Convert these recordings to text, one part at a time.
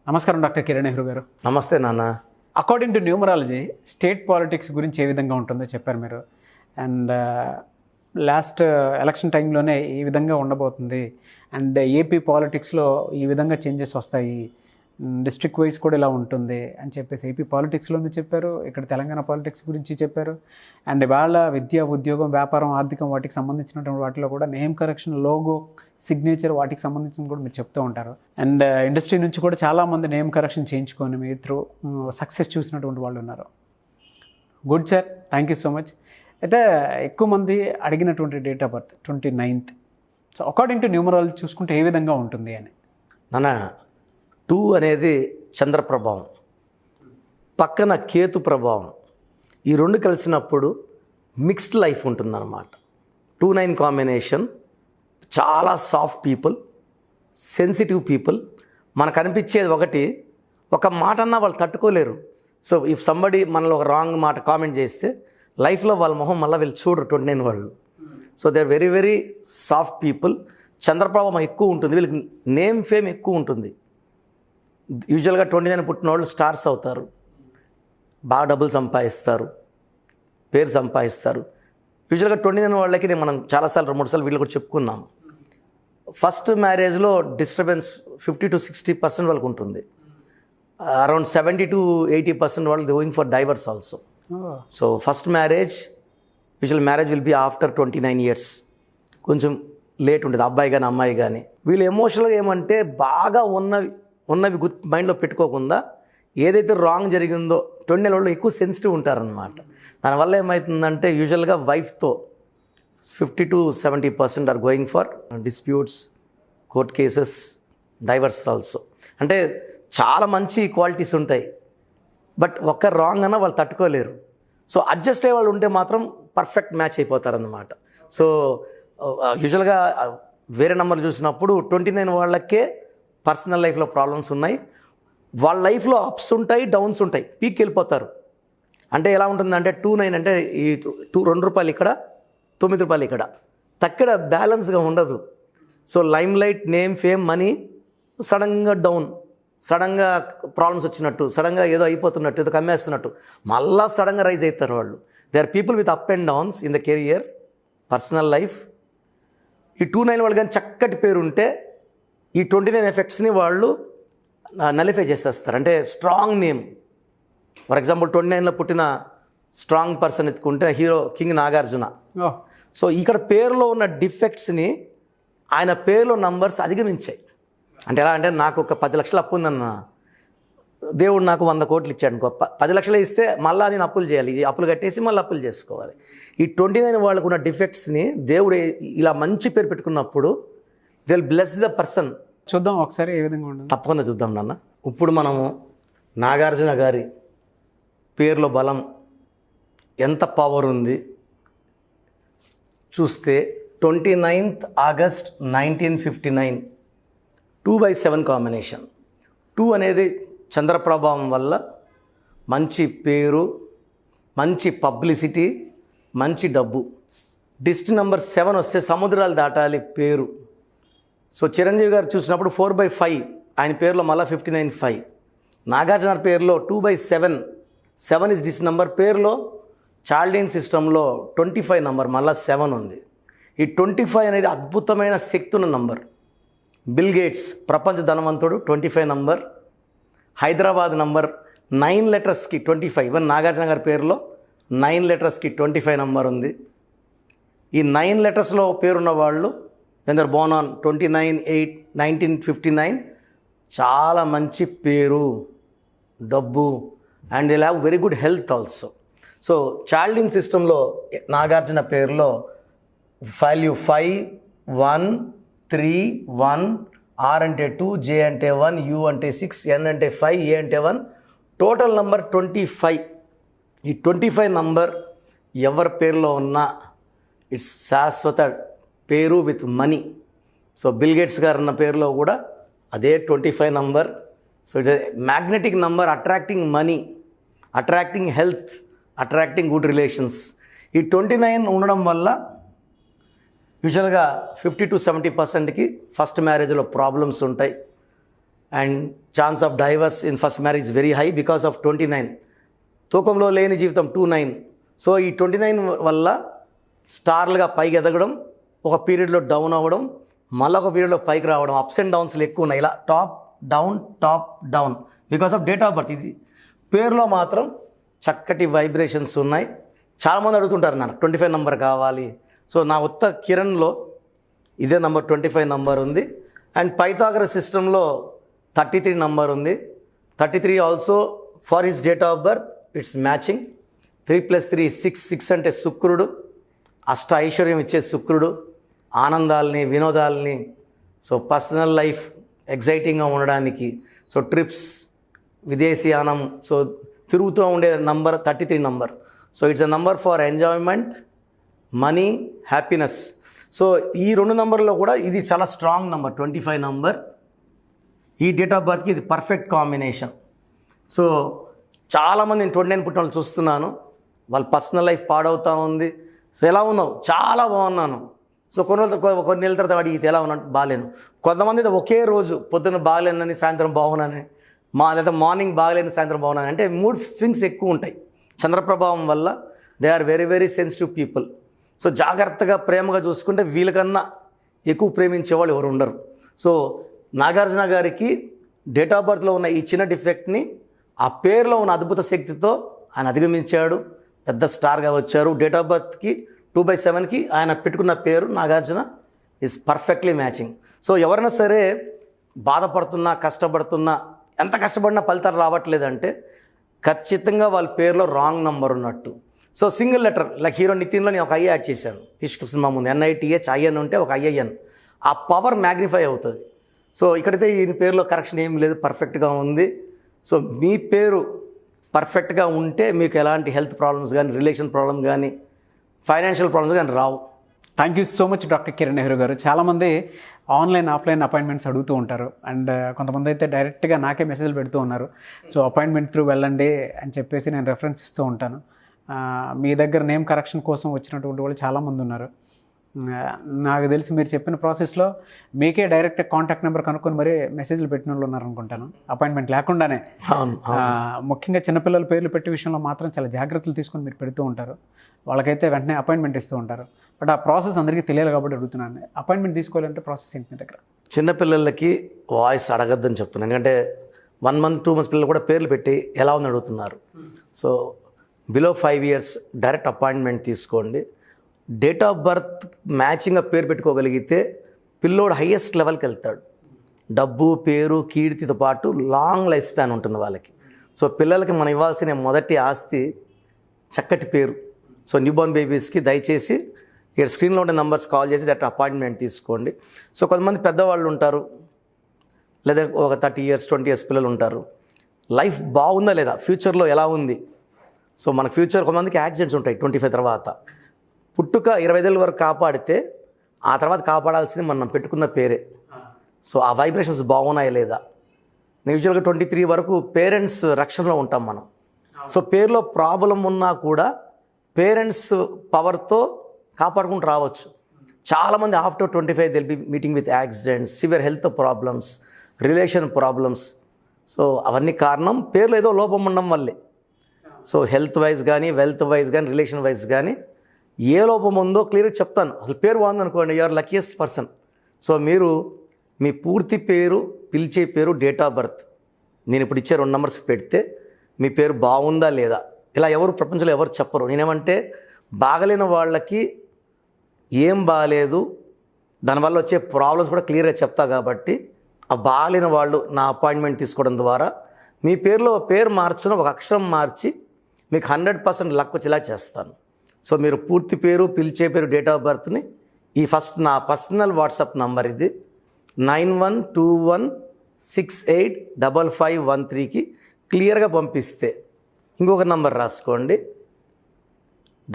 నమస్కారం డాక్టర్ కిరణ్ నెహ్రూ గారు. నమస్తే నాన్న. According to numerology state politics గురించి ఏ విధంగా ఉంటుందో చెప్పారు మీరు. అండ్ లాస్ట్ ఎలక్షన్ టైంలోనే ఈ విధంగా ఉండబోతుంది. అండ్ ఏపీ పాలిటిక్స్లో ఈ విధంగా చేంజెస్ వస్తాయి, డిస్ట్రిక్ట్ వైజ్ కూడా ఇలా ఉంటుంది అని చెప్పేసి ఏపీ పాలిటిక్స్లోనూ చెప్పారు, ఇక్కడ తెలంగాణ పాలిటిక్స్ గురించి చెప్పారు. అండ్ వాళ్ళ విద్య, ఉద్యోగం, వ్యాపారం, ఆర్థికం వాటికి సంబంధించినటువంటి వాటిలో కూడా నేమ్ కరెక్షన్, లోగో, సిగ్నేచర్ వాటికి సంబంధించిన కూడా మీరు చెప్తూ ఉంటారు. అండ్ ఇండస్ట్రీ నుంచి కూడా చాలామంది నేమ్ కరెక్షన్ చేయించుకొని మీ త్రూ సక్సెస్ చూసినటువంటి వాళ్ళు ఉన్నారు. Good sir, thank you so much. అయితే ఎక్కువ మంది అడిగినటువంటి date of birth 29th. So according to numerology చూసుకుంటే ఏ విధంగా ఉంటుంది అని. నాన్న, 2 అనేది చంద్ర ప్రభావం, పక్కన కేతు ప్రభావం, ఈ రెండు కలిసినప్పుడు మిక్స్డ్ లైఫ్ ఉంటుందన్నమాట. 2-9 కాంబినేషన్, చాలా సాఫ్ట్ పీపుల్, సెన్సిటివ్ పీపుల్. మనకు అనిపించేది ఒకటి, ఒక మాట అన్నా వాళ్ళు తట్టుకోలేరు. సో ఇఫ్ సంబడి మనలో ఒక రాంగ్ మాట కామెంట్ చేస్తే లైఫ్లో వాళ్ళ మొహం మళ్ళీ వీళ్ళు చూడరు 29 వాళ్ళు. So they are very very soft people. చంద్రప్రభావం ఎక్కువ ఉంటుంది, వీళ్ళకి నేమ్ ఫేమ్ ఎక్కువ ఉంటుంది. యూజువల్గా 29 పుట్టిన వాళ్ళు స్టార్స్ అవుతారు, బాగా డబ్బులు సంపాదిస్తారు, పేరు సంపాదిస్తారు. యూజువల్గా 29 వాళ్ళకి మనం చాలాసార్లు 2-3 సార్లు వీళ్ళు కూడా చెప్పుకున్నాం. ఫస్ట్ మ్యారేజ్లో డిస్టర్బెన్స్ 50 to 60% వాళ్ళకు ఉంటుంది. అరౌండ్ 70 to 80% వాళ్ళు going for divorce also. So first marriage, usual marriage will be after 29 years. కొంచెం లేట్ ఉంటుంది అబ్బాయి కానీ అమ్మాయి కానీ. వీళ్ళు ఎమోషనల్గా ఏమంటే బాగా ఉన్నవి మైండ్లో పెట్టుకోకుండా ఏదైతే రాంగ్ జరిగిందో 29 వాళ్ళు ఎక్కువ సెన్సిటివ్ ఉంటారనమాట. దానివల్ల ఏమవుతుందంటే యూజువల్గా వైఫ్తో 50 to 70% are going for disputes, court cases, divorce also. అంటే చాలా మంచి క్వాలిటీస్ ఉంటాయి, బట్ ఒక్క రాంగ్ అన్నా వాళ్ళు తట్టుకోలేరు. సో అడ్జస్ట్ అయ్యే వాళ్ళు ఉంటే మాత్రం పర్ఫెక్ట్ మ్యాచ్ అయిపోతారన్నమాట. సో యూజువల్గా వేరే నెంబర్ చూసినప్పుడు 29 వాళ్ళకే పర్సనల్ లైఫ్లో ప్రాబ్లమ్స్ ఉన్నాయి. వాళ్ళ లైఫ్లో అప్స్ ఉంటాయి, డౌన్స్ ఉంటాయి, పీక్కి వెళ్ళిపోతారు. అంటే ఎలా ఉంటుందంటే 29 అంటే ఈ 2 రూపాయలు ఇక్కడ, 9 రూపాయలు ఇక్కడ, తక్కడ బ్యాలెన్స్గా ఉండదు. So lime light, name, fame, money సడన్గా డౌన్, సడన్గా ప్రాబ్లమ్స్ వచ్చినట్టు, సడన్గా ఏదో అయిపోతున్నట్టు, ఏదో కమ్మేస్తున్నట్టు, మళ్ళా సడన్గా రైజ్ అవుతారు వాళ్ళు. They are people with up and downs in the career, personal life. ఈ 29 వాళ్ళు కానీ చక్కటి పేరు ఉంటే ఈ 29 ఎఫెక్ట్స్ని వాళ్ళు నలిఫై చేసేస్తారు. అంటే స్ట్రాంగ్ నేమ్, ఫర్ ఎగ్జాంపుల్ 29లో పుట్టిన స్ట్రాంగ్ పర్సన్ ఎత్తుకుంటే హీరో కింగ్ నాగార్జున. సో ఇక్కడ పేరులో ఉన్న డిఫెక్ట్స్ని ఆయన పేరులో నంబర్స్ అధిగమించాయి. అంటే ఎలా అంటే, నాకు ఒక 10 లక్షలు అప్పు ఉందన్న, దేవుడు నాకు 100 కోట్లు ఇచ్చాడు అనుకో, 10 లక్షలు ఇస్తే మళ్ళీ నేను అప్పులు చేయాలి, ఇది అప్పులు కట్టేసి మళ్ళీ అప్పులు చేసుకోవాలి. ఈ 29 వాళ్ళకు ఉన్న డిఫెక్ట్స్ని దేవుడు ఇలా మంచి పేరు పెట్టుకున్నప్పుడు they will bless the person. చూద్దాం ఒకసారి ఏ విధంగా ఉంటుంది. తప్పకుండా చూద్దాం నాన్న. ఇప్పుడు మనము నాగార్జున గారి పేరులో బలం ఎంత పవర్ ఉంది చూస్తే, 29th August 1959, 2/7 కాంబినేషన్. 2 అనేది చంద్రప్రభావం వల్ల మంచి పేరు, మంచి పబ్లిసిటీ, మంచి డబ్బు. డిస్ట్ నెంబర్ 7 వస్తే సముద్రాలు దాటాలి పేరు. సో చిరంజీవి గారు చూసినప్పుడు 4/5, ఆయన పేరులో మళ్ళీ 59/5. నాగార్జున పేరులో 2/7, 7 ఇస్ డిస్ నెంబర్. పేరులో చాల్డీన్ సిస్టంలో 25 నెంబర్, మళ్ళీ 7 ఉంది. ఈ 25 అనేది అద్భుతమైన శక్తి ఉన్న నంబర్. బిల్ గేట్స్ ప్రపంచ ధనవంతుడు 25 number. Hyderabad number 9 లెటర్స్కి 25. Even Nagarjuna గారి పేరులో 9 లెటర్స్కి 25 నంబర్ ఉంది. ఈ 9 లెటర్స్లో పేరున్న వాళ్ళు when they are born on 29/8/1959 చాలా మంచి పేరు, డబ్బు, and they have very good health also. So చాల్డీన్ సిస్టంలో నాగార్జున పేరులో వాల్యూ 5, 1, 3, 1, R అంటే 2, J అంటే 1, U అంటే 6, N అంటే 5, A అంటే 1, టోటల్ నంబర్ 25. ఈ 25 నంబర్ ఎవరి పేరులో ఉన్నా ఇట్స్ శాశ్వత పేరు with money. So bill gates గారు అన్న పేరులో కూడా అదే 25 number. So it magnetic number, attracting money, attracting health, attracting good relations. ఈ 29 ఉండడం వల్ల యూజువల్గా 50 to 70%కి ఫస్ట్ మ్యారేజ్లో ప్రాబ్లమ్స్ ఉంటాయి. And chance of divorce in first marriage very high because of 29. తూకంలో లేని జీవితం 29. సో ఈ 29 వల్ల స్టార్లుగా పైకి ఎదగడం, ఒక పీరియడ్లో డౌన్ అవ్వడం, మళ్ళీ ఒక పీరియడ్లో పైకి రావడం, అప్స్ అండ్ డౌన్స్లు ఎక్కువ ఉన్నాయి. ఇలా top down because of date of birth. ఇది పేరులో మాత్రం చక్కటి వైబ్రేషన్స్ ఉన్నాయి. చాలామంది అడుగుతుంటారు నాకు 25 నెంబర్ కావాలి. సో నా ఉత్త కిరణ్లో ఇదే నెంబర్ 25 నెంబర్ ఉంది. అండ్ పైథాగరస్ సిస్టంలో 33 నెంబర్ ఉంది. 33 also for his date of birth it's matching. 3 + 3 6. 6 అంటే శుక్రుడు, అష్ట ఐశ్వర్యం ఇచ్చే శుక్రుడు, ఆనందాలని వినోదాలని, సో పర్సనల్ లైఫ్ ఎగ్జైటింగ్గా ఉండడానికి, సో ట్రిప్స్, విదేశీయానం, సో తిరుగుతూ ఉండే number 33 number. So it's a number for enjoyment, money, happiness. So ఈ 2 నంబర్లో కూడా ఇది చాలా స్ట్రాంగ్ నంబర్ 25 నంబర్. ఈ డేట్ ఆఫ్ బర్త్కి ఇది పర్ఫెక్ట్ కాంబినేషన్. సో చాలామంది నేను 29 పుట్టిన వాళ్ళు చూస్తున్నాను, వాళ్ళ పర్సనల్ లైఫ్ పాడవుతూ ఉంది. సో ఎలా ఉన్నావు? చాలా బాగున్నాను. సో కొన్ని నెలల తర్వాత అడిగితే ఎలా ఉన్నాను? బాగాలేను. కొంతమంది అయితే ఒకే రోజు పొద్దున్న బాగలేనని సాయంత్రం బాగున్నానని, లేదా మార్నింగ్ బాగలేని సాయంత్రం బాగున్నాను. అంటే మూడ్ స్వింగ్స్ ఎక్కువ ఉంటాయి చంద్రప్రభావం వల్ల. They are very very sensitive people. So జాగ్రత్తగా ప్రేమగా చూసుకుంటే వీళ్ళకన్నా ఎక్కువ ప్రేమించేవాళ్ళు ఎవరు ఉండరు. సో నాగార్జున గారికి డేట్ ఆఫ్ బర్త్లో ఉన్న ఈ చిన్న డిఫెక్ట్ని ఆ పేరులో ఉన్న అద్భుత శక్తితో ఆయన అధిగమించాడు, పెద్ద స్టార్గా వచ్చారు. డేట్ ఆఫ్ బర్త్కి 2/7కి ఆయన పెట్టుకున్న పేరు Nagarjuna is perfectly matching. So ఎవరైనా సరే బాధపడుతున్నా, కష్టపడుతున్నా, ఎంత కష్టపడినా ఫలితాలు రావట్లేదంటే ఖచ్చితంగా వాళ్ళ పేరులో రాంగ్ నంబర్ ఉన్నట్టు. So single letter, like hero నితిన్లో నేను ఒక ఐ యాడ్ చేశాను. ఇష్క్ సినిమా ముందు NITH IN ఉంటే ఒక IIN, ఆ పవర్ మ్యాగ్నిఫై అవుతుంది. సో ఇక్కడైతే ఈ పేరులో కరెక్షన్ ఏం లేదు, పర్ఫెక్ట్గా ఉంది. సో మీ పేరు పర్ఫెక్ట్గా ఉంటే మీకు ఎలాంటి హెల్త్ ప్రాబ్లమ్స్ కానీ, రిలేషన్ ప్రాబ్లమ్ కానీ, ఫైనాన్షియల్ ప్రాబ్లమ్స్ కానీ రావు. Thank you so much doctor Kiran Nehru గారు. చాలామంది ఆన్లైన్ ఆఫ్లైన్ అపాయింట్మెంట్స్ అడుగుతూ ఉంటారు. అండ్ కొంతమంది అయితే డైరెక్ట్గా నాకే మెసేజ్లు పెడుతూ ఉన్నారు. సో అపాయింట్మెంట్ త్రూ వెళ్ళండి అని చెప్పేసి నేను రెఫరెన్స్ ఇస్తూ ఉంటాను. మీ దగ్గర నేమ్ కరెక్షన్ కోసం వచ్చినటువంటి వాళ్ళు చాలామంది ఉన్నారు. నాకు తెలిసి మీరు చెప్పిన ప్రాసెస్లో మీకే డైరెక్ట్ కాంటాక్ట్ నెంబర్ కనుక్కొని మరీ మెసేజ్లు పెట్టిన వాళ్ళు ఉన్నారనుకుంటాను, అపాయింట్మెంట్ లేకుండానే. ముఖ్యంగా చిన్నపిల్లల పేర్లు పెట్టే విషయంలో మాత్రం చాలా జాగ్రత్తలు తీసుకొని మీరు పెడుతూ ఉంటారు. వాళ్ళకైతే వెంటనే అపాయింట్మెంట్ ఇస్తూ ఉంటారు. బట్ ఆ ప్రాసెస్ అందరికీ తెలియాలి కాబట్టి అడుగుతున్నాను, అపాయింట్మెంట్ తీసుకోవాలంటే ప్రాసెస్ ఏంటి మీ దగ్గర? చిన్నపిల్లలకి వాయిస్ అడగద్దని చెప్తున్నాను. ఎందుకంటే 1 month 2 months పిల్లలు కూడా పేర్లు పెట్టి ఎలా ఉందని అడుగుతున్నారు. So below 5 years direct appointment తీసుకోండి. డేట్ ఆఫ్ బర్త్ మ్యాచింగ్గా పేరు పెట్టుకోగలిగితే పిల్లోడు హైయెస్ట్ లెవెల్కి వెళ్తాడు. డబ్బు, పేరు, కీర్తితో పాటు లాంగ్ లైఫ్ స్పాన్ ఉంటుంది వాళ్ళకి. సో పిల్లలకి మనం ఇవ్వాల్సిన మొదటి ఆస్తి చక్కటి పేరు. సో న్యూబార్న్ బేబీస్కి దయచేసి ఇక్కడ స్క్రీన్లో ఉండే నెంబర్స్ కాల్ చేసి డైరెక్ట్ అపాయింట్మెంట్ తీసుకోండి. సో కొంతమంది పెద్దవాళ్ళు ఉంటారు, లేదా ఒక 30 years 20 years పిల్లలు ఉంటారు. లైఫ్ బాగుందా లేదా, ఫ్యూచర్లో ఎలా ఉంది? సో మన ఫ్యూచర్ కొంతమందికి యాక్సిడెంట్స్ ఉంటాయి 25 తర్వాత. పుట్టుక 25 ఏళ్ళ వరకు కాపాడితే ఆ తర్వాత కాపాడాల్సింది మనం పెట్టుకున్న పేరే. సో ఆ వైబ్రేషన్స్ బాగున్నాయా లేదా? యూజువల్గా 23 వరకు పేరెంట్స్ రక్షణలో ఉంటాం మనం. సో పేరులో ప్రాబ్లం ఉన్నా కూడా పేరెంట్స్ పవర్తో కాపాడుకుంటూ రావచ్చు. చాలామంది after 25 will be meeting with accidents, severe health problems, relation problems. So అవన్నీ కారణం పేర్లో ఏదో లోపం ఉండడం వల్లే. సో హెల్త్ వైజ్ కానీ, వెల్త్ వైజ్ కానీ, రిలేషన్ వైజ్ కానీ ఏ లోపం ఉందో క్లియర్గా చెప్తాను. అసలు పేరు బాగుందనుకోండి, యూఆర్ లక్కీయెస్ట్ పర్సన్. సో మీరు మీ పూర్తి పేరు, పిలిచే పేరు, డేట్ ఆఫ్ బర్త్ నేను ఇప్పుడు ఇచ్చే 2 numbers పెడితే మీ పేరు బాగుందా లేదా, ఇలా ఎవరు ప్రపంచంలో ఎవరు చెప్పరు. నేనేమంటే బాగలేని వాళ్ళకి ఏం బాగాలేదు, దానివల్ల వచ్చే ప్రాబ్లమ్స్ కూడా క్లియర్గా చెప్తా. కాబట్టి ఆ బాగలేని వాళ్ళు నా అపాయింట్మెంట్ తీసుకోవడం ద్వారా మీ పేరులో పేరు మార్చిన ఒక అక్షరం మార్చి మీకు 100% లక్ వచ్చేలా చేస్తాను. సో మీరు పూర్తి పేరు, పిలిచే పేరు, డేట్ ఆఫ్ బర్త్ని ఈ ఫస్ట్ నా పర్సనల్ వాట్సాప్ నంబర్ ఇది 9121685513కి క్లియర్గా పంపిస్తే, ఇంకొక నంబర్ రాసుకోండి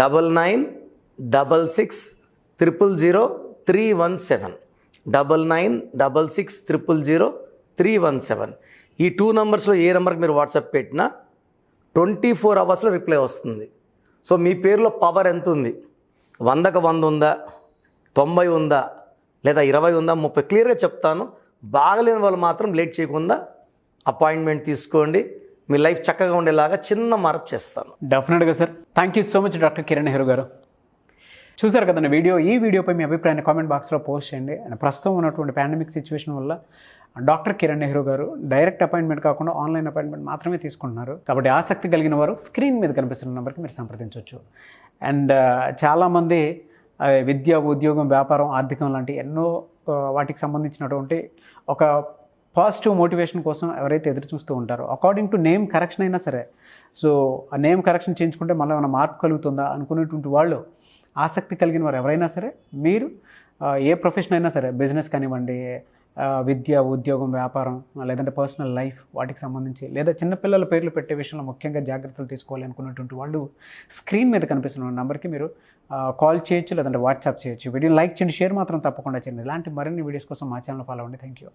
9966000317 9966000317. ఈ 2 numbers ఏ నెంబర్కి మీరు వాట్సాప్ పెట్టినా 24 hours రిప్లై వస్తుంది. సో మీ పేరులో పవర్ ఎంత ఉంది, 100కి 100 ఉందా, 90 ఉందా, లేదా 20 ఉందా, 30 క్లియర్గా చెప్తాను. బాగలేని వాళ్ళు మాత్రం లేట్ చేయకుండా అపాయింట్మెంట్ తీసుకోండి. మీ లైఫ్ చక్కగా ఉండేలాగా చిన్న మార్పు చేస్తాను. డెఫినెట్గా sir. Thank you so much doctor Kiran Nehru గారు. చూసారు కదండి ఈ వీడియోపై మీ అభిప్రాయాన్ని కామెంట్ బాక్స్లో పోస్ట్ చేయండి. అండ్ ప్రస్తుతం ఉన్నటువంటి పాండమిక్ సిచ్యువేషన్ వల్ల డాక్టర్ కిరణ్ నెహ్రూ గారు డైరెక్ట్ అపాయింట్మెంట్ కాకుండా ఆన్లైన్ అపాయింట్మెంట్ మాత్రమే తీసుకుంటున్నారు. కాబట్టి ఆసక్తి కలిగిన వారు స్క్రీన్ మీద కనిపిస్తున్న నెంబర్కి మీరు సంప్రదించవచ్చు. అండ్ చాలామంది విద్య, ఉద్యోగం, వ్యాపారం, ఆర్థికం లాంటి ఎన్నో వాటికి సంబంధించినటువంటి ఒక పాజిటివ్ మోటివేషన్ కోసం ఎవరైతే ఎదురు చూస్తూ ఉంటారో, అకార్డింగ్ టు నేమ్ కరెక్షన్ అయినా సరే, సో ఆ నేమ్ కరెక్షన్ చేయించుకుంటే మళ్ళీ ఏమైనా మార్పు కలుగుతుందా అనుకునేటువంటి వాళ్ళు, ఆసక్తి కలిగిన వారు ఎవరైనా సరే, మీరు ఏ ప్రొఫెషన్ అయినా సరే, బిజినెస్ కానివ్వండి, విద్య, ఉద్యోగం, వ్యాపారం, లేదంటే పర్సనల్ లైఫ్ వాటికి సంబంధించి, లేదా చిన్నపిల్లల పేర్లు పెట్టే విషయంలో ముఖ్యంగా జాగ్రత్తలు తీసుకోవాలి అనుకున్నటువంటి వాళ్ళు స్క్రీన్ మీద కనిపిస్తున్న నెంబర్కి మీరు కాల్ చేయొచ్చు, లేదంటే వాట్సాప్ చేయొచ్చు. వీడియోని లైక్ చేయండి, షేర్ మాత్రం తప్పకుండా చేయండి. ఇలాంటి మరిన్ని వీడియోస్ కోసం మా ఛానల్ ఫాలో అవ్వండి. Thank you.